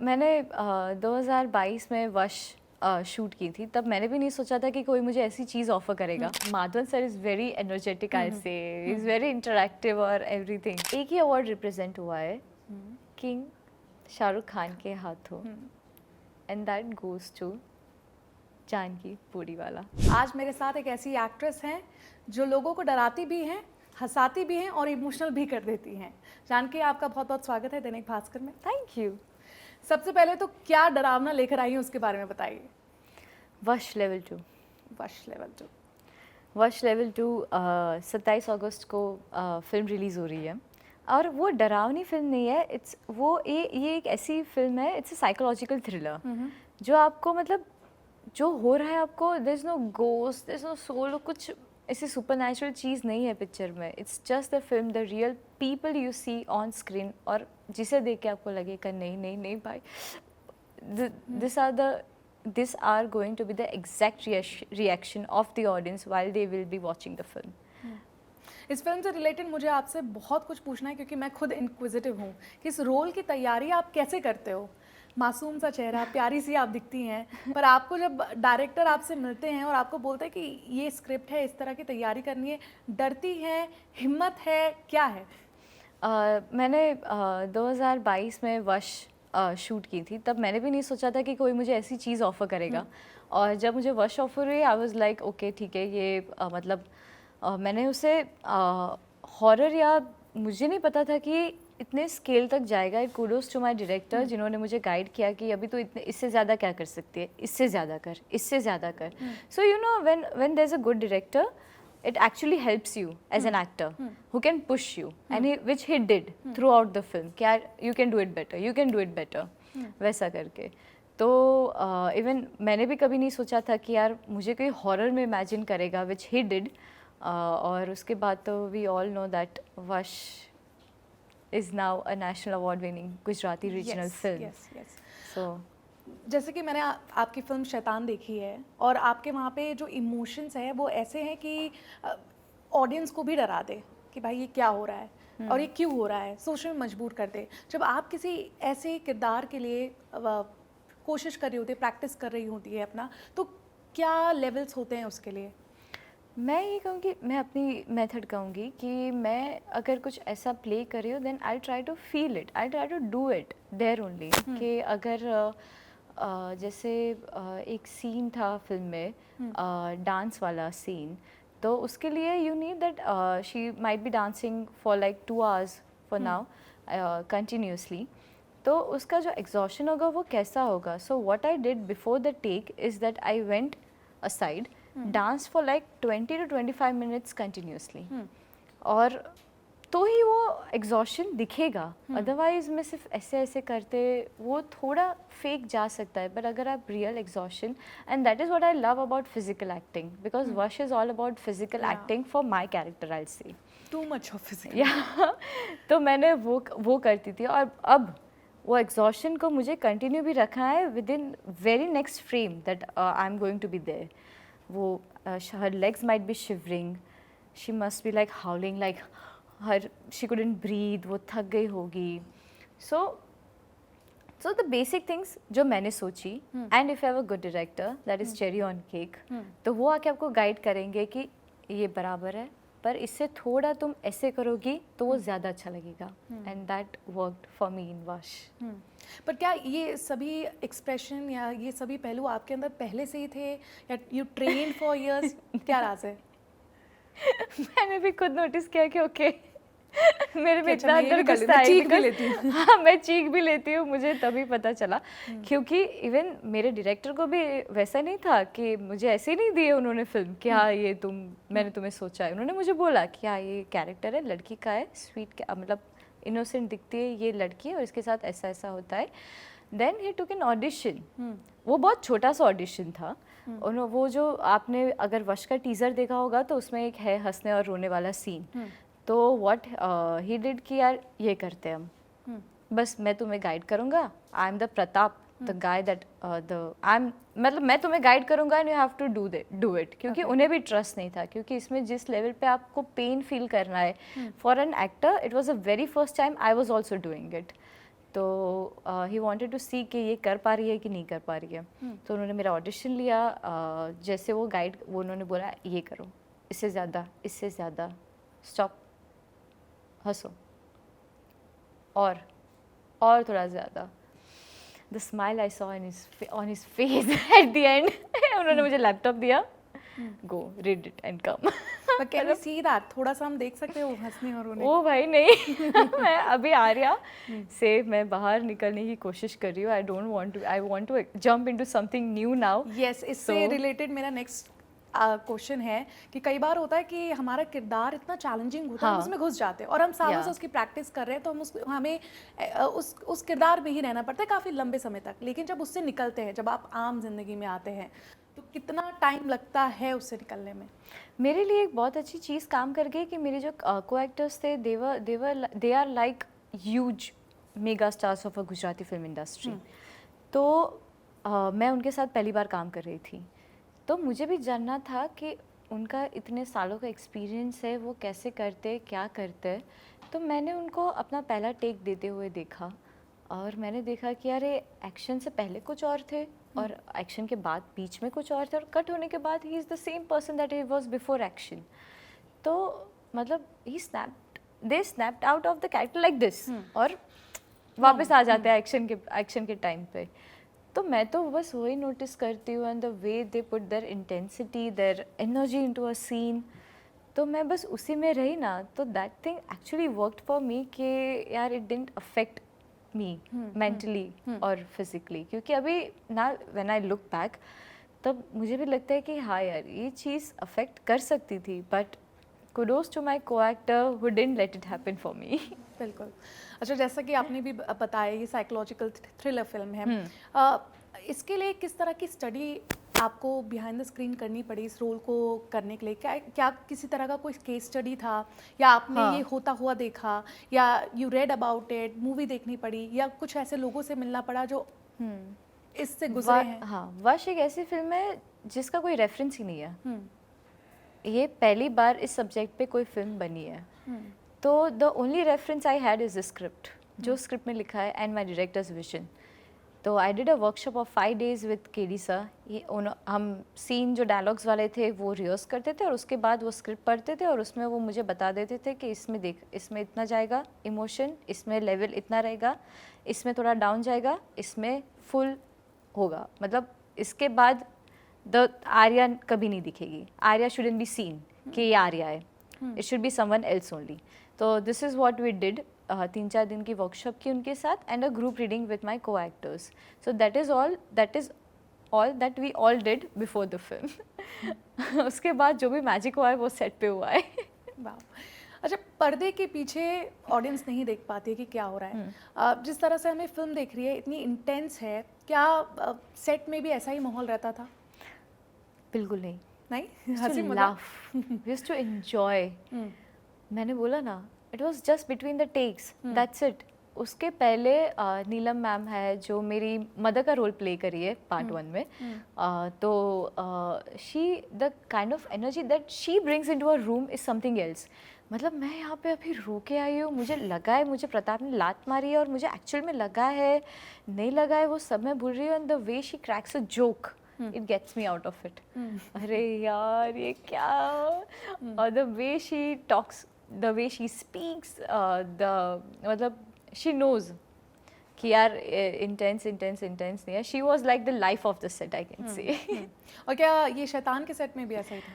मैंने 2022 में वश शूट की थी। तब मैंने भी नहीं सोचा था कि कोई मुझे ऐसी चीज़ ऑफर करेगा। Madhavan sir is very energetic, I say is very interactive और एवरीथिंग। एक ही अवार्ड रिप्रेजेंट हुआ है, किंग शाहरुख खान के हाथों, and that goes to Janki Puriwala. आज मेरे साथ एक ऐसी एक्ट्रेस हैं जो लोगों को डराती भी हैं, हंसाती भी हैं और इमोशनल भी कर देती हैं। जानकी, आपका बहुत बहुत स्वागत है दैनिक भास्कर में। Thank you. सबसे पहले तो क्या डरावना लेकर आई हैं उसके बारे में बताइए। वश लेवल 2। वश लेवल 2। वश लेवल 2 27 अगस्त को फिल्म रिलीज़ हो रही है और वो डरावनी फिल्म नहीं है। ये एक ऐसी फिल्म है, इट्स अ साइकोलॉजिकल थ्रिलर जो आपको मतलब जो हो रहा है आपको, there is no ghost, there is no soul, कुछ ऐसी सुपरनैचुरल चीज़ नहीं है पिक्चर में। It's just the film, the real people you see on screen, और जिसे देख के आपको लगेगा नहीं नहीं नहीं भाई, this are going to be the exact reaction of the audience while they will be watching the film. इस फिल्म से रिलेटेड मुझे आपसे बहुत कुछ पूछना है क्योंकि मैं खुद इंक्विजिटिव हूँ कि इस रोल की तैयारी आप कैसे करते हो। मासूम सा चेहरा, प्यारी सी आप दिखती हैं, पर आपको जब डायरेक्टर आपसे मिलते हैं और आपको बोलते हैं कि ये स्क्रिप्ट है, इस तरह की तैयारी करनी है, डरती हैं, हिम्मत है, क्या है? मैंने 2022 में वश शूट की थी। तब मैंने भी नहीं सोचा था कि कोई मुझे ऐसी चीज़ ऑफ़र करेगा। और जब मुझे वश ऑफ़र हुई, आई वाज लाइक ओके ठीक है, ये मतलब मैंने उसे हॉरर, या मुझे नहीं पता था कि इतने स्केल तक जाएगा। It kudos to my director जिन्होंने मुझे गाइड किया कि अभी तो इतने, इससे ज़्यादा क्या कर सकती है, इससे ज़्यादा कर, इससे ज़्यादा कर। So you know when there's a good director, it actually helps you as an actor who can push you, and which he did throughout the film कि यार you can do it better, you can do it better, वैसा करके। तो even मैंने भी कभी नहीं सोचा था कि यार मुझे कोई हॉरर में इमेजिन करेगा, which he did। और उसके बाद तो we all know that वश is now a national award winning Gujarati regional film. Yes. So जैसे कि मैंने आपकी फिल्म शैतान देखी है और आपके वहाँ पे जो इमोशंस हैं वो ऐसे हैं कि ऑडियंस को भी डरा दे कि भाई ये क्या हो रहा है और ये क्यों हो रहा है, सोचने में मजबूर कर दे। जब आप किसी ऐसे किरदार के लिए कोशिश कर रही होती है, प्रैक्टिस कर रही होती है अपना, तो क्या लेवल्स होते हैं उसके लिए? मैं ये कहूँगी, मैं अपनी मेथड कहूँगी कि मैं अगर कुछ ऐसा प्ले कर रही हूँ, then I try to feel it, I try to do it there only. कि अगर जैसे एक सीन था फिल्म में, डांस वाला सीन, तो उसके लिए you need that she might be dancing for like 2 hours for now continuously. तो उसका जो एग्जॉशन होगा वो कैसा होगा। So what I did before the take is that I went aside, dance for like 20 to 25 minutes continuously, और तो ही वो एग्जॉशन दिखेगा। अदरवाइज में सिर्फ ऐसे ऐसे करते वो थोड़ा फेक जा सकता है। बट अगर आप real exhaustion, and that is what I love about physical acting, because Vash is all about physical acting for my character, I say too much of physical. या तो मैंने वो करती थी, और अब वो एग्जॉशन को मुझे कंटिन्यू भी रखना है within very next frame that I am going to be there. वो her legs might be shivering, she must be like howling, like her she couldn't breathe, वो थक गई होगी। सो द बेसिक थिंग्स जो मैंने सोची, and if you have a good director that is cherry on cake, तो वो आके आपको गाइड करेंगे कि ये बराबर है, पर इससे थोड़ा तुम ऐसे करोगी तो वो ज़्यादा अच्छा लगेगा। And that worked for me in Vash. पर क्या ये सभी एक्सप्रेशन या ये सभी पहलू आपके अंदर पहले से ही थे या यू ट्रेन फॉर इयर्स? क्या राज है? मैंने भी खुद नोटिस किया कि ओके मेरे में अच्छा, इतना अंदर गुस्सा है, चीख भी लेती हूँ। हाँ, मैं चीख भी लेती हूँ, मुझे तभी पता चला। क्योंकि इवन मेरे डायरेक्टर को भी वैसा नहीं था कि मुझे ऐसे ही नहीं दिए उन्होंने फिल्म कि हाँ ये मैंने तुम्हें सोचा है। उन्होंने मुझे बोला कि हाँ ये कैरेक्टर है, लड़की का है, स्वीट, मतलब इनोसेंट दिखती है ये लड़की, और इसके साथ ऐसा ऐसा होता है। Then he took an audition. वो बहुत छोटा सा ऑडिशन था। वो जो आपने अगर वश का टीज़र देखा होगा तो उसमें एक है हंसने और रोने वाला सीन। तो व्हाट ही डिड कि यार ये करते हम, बस मैं तुम्हें गाइड करूँगा, I am the Pratap, the guy that मतलब मैं तुम्हें गाइड करूँगा and you have to do it. क्योंकि उन्हें भी ट्रस्ट नहीं था, क्योंकि इसमें जिस लेवल पे आपको पेन फील करना है for an actor, it was a very first time I was also doing it. तो ही वांटेड टू सी कि ये कर पा रही है कि नहीं कर पा रही है। तो उन्होंने मेरा ऑडिशन लिया। जैसे वो उन्होंने बोला ये करो, इससे ज़्यादा, स्टॉप, हंसो, और थोड़ा ज़्यादा। The smile I saw on his face at the end. उन्होंने मुझे लैपटॉप दिया, go read it and come. But can we see that? थोड़ा सा हम देख सकते हैं वो हंसने और रोने? ओ भाई नहीं। मैं अभी आर्या से मैं बाहर निकलने की कोशिश कर रही हूँ। I want to jump into something new now. Yes, इससे रिलेटेड मेरा नेक्स्ट क्वेश्चन है कि कई बार होता है कि हमारा किरदार इतना चैलेंजिंग होता है, हम हाँ। उसमें घुस जाते हैं और हम सालों Yeah. से उसकी प्रैक्टिस कर रहे हैं, तो हमें उस किरदार में ही रहना पड़ता है काफ़ी लंबे समय तक। लेकिन जब उससे निकलते हैं, जब आप आम जिंदगी में आते हैं, तो कितना टाइम लगता है उससे निकलने में? मेरे लिए एक बहुत अच्छी चीज़ काम कर गई कि मेरे जो को एक्टर्स थे, they are like huge mega stars of a Gujarati film industry. तो मैं उनके साथ पहली बार काम कर रही थी, तो मुझे भी जानना था कि उनका इतने सालों का एक्सपीरियंस है, वो कैसे करते, क्या करते। तो मैंने उनको अपना पहला टेक देते हुए देखा और मैंने देखा कि यार ये एक्शन से पहले कुछ और थे और एक्शन के बाद बीच में कुछ और थे और कट होने के बाद ही is the same person that he was before action. तो मतलब they snapped out of the character like this और वापस आ जाते हैं एक्शन के टाइम पे। तो मैं तो बस वही नोटिस करती हूँ and the way they put their intensity, their energy into a scene. तो मैं बस उसी में रही ना, तो that thing actually worked for me कि यार it didn't affect me mentally और फिजिकली। क्योंकि अभी ना व्हेन आई लुक बैक तब मुझे भी लगता है कि हाँ यार ये चीज़ अफेक्ट कर सकती थी, बट कुडोज टू माई को actor who didn't let it happen for me. बिल्कुल। अच्छा, जैसा कि आपने भी बताया ये साइकोलॉजिकल थ्रिलर फिल्म है, इसके लिए किस तरह की स्टडी आपको बिहाइंड द स्क्रीन करनी पड़ी इस रोल को करने के लिए? क्या किसी तरह का कोई केस स्टडी था, या आपने ये होता हुआ देखा, या you read about it, movie देखनी पड़ी, या कुछ ऐसे लोगों से मिलना पड़ा जो इससे गुजरे हैं? हाँ, वश एक ऐसी फिल्म है जिसका कोई रेफरेंस ही नहीं है। ये पहली बार इस सब्जेक्ट पे कोई फिल्म बनी है। तो the only reference I had is the script, जो स्क्रिप्ट में लिखा है एंड माई डायरेक्टर्स विजन। तो I did a workshop of 5 days with KD sir. हम सीन जो डायलॉग्स वाले थे वो रिहर्स करते थे और उसके बाद वो स्क्रिप्ट पढ़ते थे और उसमें वो मुझे बता देते थे कि इसमें देख, इसमें इतना जाएगा इमोशन, इसमें लेवल इतना रहेगा, इसमें थोड़ा डाउन जाएगा, इसमें फुल होगा। मतलब इसके बाद द आर्या कभी नहीं दिखेगी, आर्या शुडंट बी सीन कि ये आर्या है, it should be someone else only. तो this is what we did. 3-4 दिन की वर्कशॉप की उनके साथ and a group reading with my co-actors. So that is all that we all did before the film. उसके बाद जो भी मैजिक हुआ है वो सेट पे हुआ है। वाह। अच्छा, पर्दे के पीछे ऑडियंस नहीं देख पाती है कि क्या हो रहा है। जिस तरह से हमें फिल्म देख रही है इतनी इंटेंस है, क्या सेट में भी ऐसा ही माहौल रहता था? बिल्कुल नहीं। नहीं, हंसी मजाक, यूज्ड टू एंजॉय। मैंने बोला ना, it was just between the takes, that's it. उसके पहले नीलम मैम है जो मेरी मदर का रोल प्ले करी है पार्ट 1 में। तो she the kind of energy that she brings into a room is something else. मतलब मैं यहाँ पे अभी रो के आई हूँ, मुझे लगा है मुझे प्रताप ने लात मारी है और मुझे एक्चुअल में लगा है नहीं लगा है वो सब मैं भूल रही हूँ। And the way she cracks a joke, it gets me out of it. अरे यार ये क्या, और the way she talks, the way she speaks, मतलब शी नोज कि यार इंटेंस नहीं है। She was like the life of the set, I can say. और क्या ये शैतान के सेट में भी ऐसा ही था?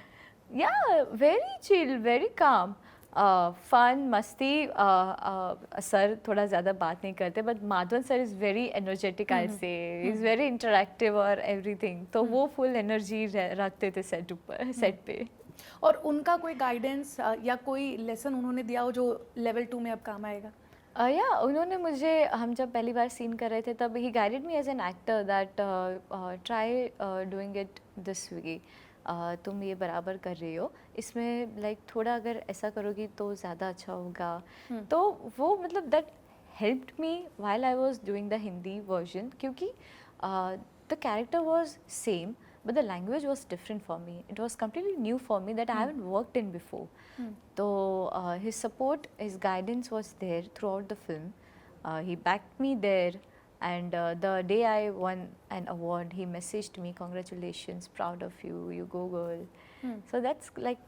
या very chill, very calm, fun, मस्ती। सर थोड़ा ज़्यादा बात नहीं करते, but Madhavan sir is very energetic, I say is very interactive और एवरीथिंग। तो वो फुल एनर्जी रखते थे सेट पे। और उनका कोई गाइडेंस या कोई लेसन उन्होंने दिया हो जो लेवल 2 में अब काम आएगा? या उन्होंने मुझे, हम जब पहली बार सीन कर रहे थे तब ही guided me as an actor that try doing it this way. तुम ये बराबर कर रही हो, इसमें लाइक थोड़ा अगर ऐसा करोगी तो ज़्यादा अच्छा होगा। तो वो मतलब that helped me while I was doing the Hindi version, क्योंकि the character was same but the language was different for me. It was completely new for me that I haven't worked in before. So his support, his guidance was there throughout the film. He backed me there, and the day I won an award, he messaged me, "Congratulations, proud of you, you go girl." So that's like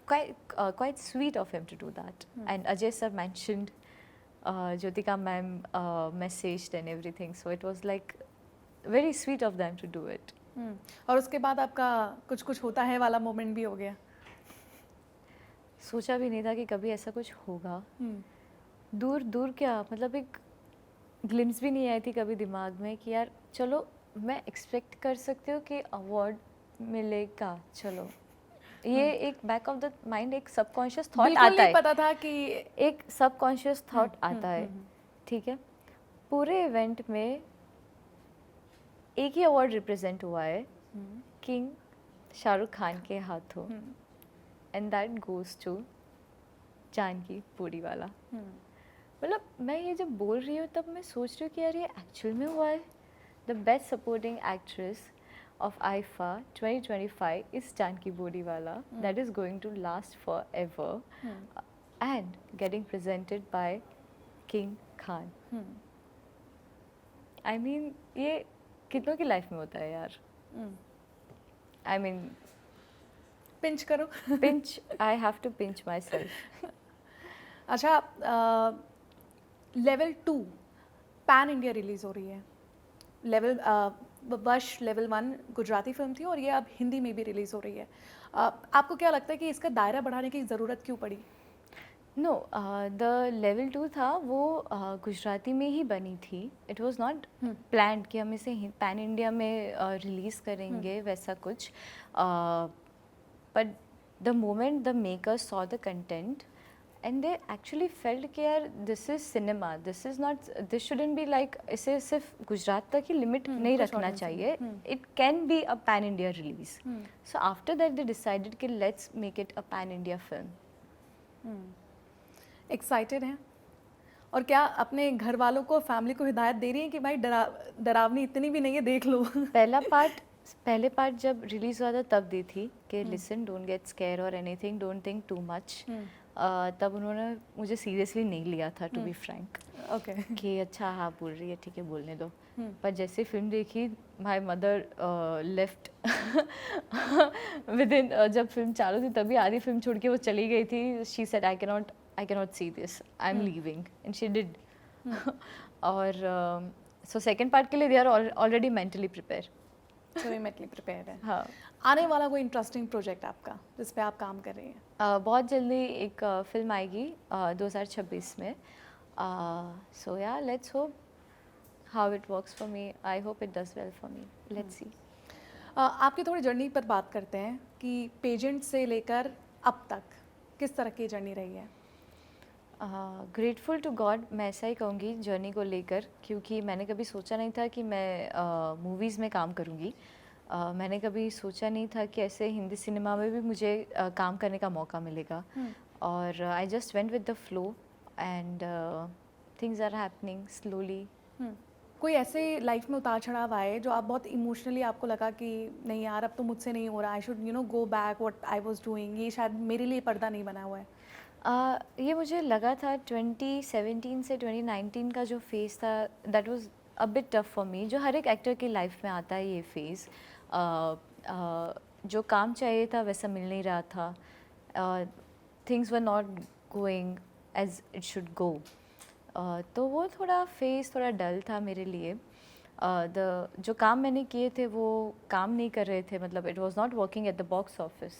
quite sweet of him to do that. And Ajay sir mentioned, Jyotika ma'am messaged and everything. So it was like very sweet of them to do it. और उसके बाद आपका कुछ कुछ होता है वाला moment भी हो गया? सोचा भी नहीं था कि कभी ऐसा कुछ होगा. दूर दूर क्या, मतलब एक ग्लिम्स भी नहीं आई थी कभी दिमाग में कि यार चलो मैं एक्सपेक्ट कर सकती हूँ कि अवार्ड मिलेगा. चलो ये एक बैक ऑफ द माइंड एक सबकॉन्शियस थॉट बिल्कुल आता नहीं है. पता था कि एक सबकॉन्शियस थॉट आता है. ठीक है, पूरे इवेंट में एक ही अवार्ड रिप्रेजेंट हुआ है, किंग शाहरुख खान के हाथों, and that goes to Janki Puriwala. मतलब मैं ये जब बोल रही हूँ तब मैं सोच रही हूँ कि यार ये एक्चुअल में हुआ है. The best supporting actress of IFA 2025 is Janki Bodiwala. That is going to last forever, and getting presented by King Khan. I mean, ये कितनों की लाइफ में होता है यार. I mean, पिंच करो. pinch. I have to pinch myself. अच्छा, level 2 pan India release हो रही है. लेवल वश लेवल 1 गुजराती फिल्म थी और ये अब हिंदी में भी रिलीज हो रही है. आपको क्या लगता है कि इसका दायरा बढ़ाने की ज़रूरत क्यों पड़ी? नो, द लेवल 2 था वो गुजराती में ही बनी थी. इट वॉज नॉट प्लान्ड कि हम इसे पैन इंडिया में रिलीज़ करेंगे वैसा कुछ. But the moment the makers saw the content and they actually felt कि यार this is cinema, this shouldn't be like, इसे सिर्फ गुजरात तक ही लिमिट नहीं रखना चाहिए. It can be a pan India release. So after that they decided कि let's make it a pan India film. Excited हैं? और क्या अपने घर वालों को, फैमिली को हिदायत दे रही हैं कि भाई डरावनी इतनी भी नहीं है, देख लो? पहले पार्ट जब रिलीज हुआ था तब दी थी कि लिसन, डोंट गेट स्केयर और anything, don't think too much. तब उन्होंने मुझे सीरियसली नहीं लिया था, टू बी फ्रैंक. ओके. कि अच्छा हाँ बोल रही है, ठीक है बोलने दो. पर जैसे फिल्म देखी, my mother left with in, जब फिल्म चालू थी तभी आधी फिल्म छोड़ के वो चली गई थी. She said I cannot see this, I am leaving, and she did. और सो सेकेंड पार्ट के लिए they are already mentally prepare. Mentally prepare है. हाँ. आने वाला कोई इंटरेस्टिंग प्रोजेक्ट आपका जिस पे आप काम कर रही हैं? बहुत जल्दी एक फिल्म आएगी 2026 में. सो या let's hope how it works for me. I hope it does well for me. Let's see. आपकी थोड़ी जर्नी पर बात करते हैं कि पेजेंट से लेकर अब तक किस तरह की जर्नी रही है? ग्रेटफुल टू गॉड, मैं ऐसा ही कहूँगी जर्नी को लेकर, क्योंकि मैंने कभी सोचा नहीं था कि मैं मूवीज़ में काम करूँगी. मैंने कभी सोचा नहीं था कि ऐसे हिंदी सिनेमा में भी मुझे काम करने का मौका मिलेगा. और I just went with the flow and things are happening slowly. कोई ऐसे लाइफ में उतार चढ़ाव आए जो आप बहुत इमोशनली, आपको लगा कि नहीं यार अब तो मुझसे नहीं हो रहा, I should go back what I was doing, ये शायद मेरे लिए पर्दा नहीं बना हुआ है? ये मुझे लगा था 2017 से 2019 का जो फेज़ था, that was a bit tough for me. जो हर एक एक्टर की लाइफ में आता है ये फेज़. जो काम चाहिए था वैसा मिल नहीं रहा था. Things were not going as it should go. तो वो थोड़ा फेज़ थोड़ा डल था मेरे लिए. जो काम मैंने किए थे वो काम नहीं कर रहे थे, मतलब it was not working at the box office.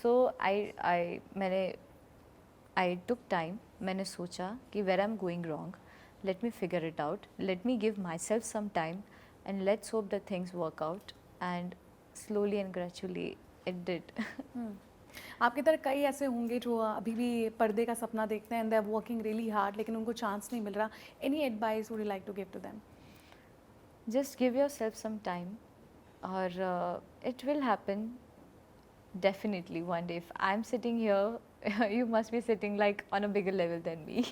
So I took time. मैंने सोचा कि where I am going wrong, let me figure it out, let me give myself some time, and let's hope that things work out. And slowly and gradually it did. आपकी तरह कई ऐसे होंगे जो अभी भी पर्दे का सपना देखते हैं, and they're working really hard, लेकिन उनको चांस नहीं मिल रहा. Any advice would you like to give to them? Just give yourself some time, or it will happen definitely one day. If I'm sitting here, you must be sitting like on a bigger level than me.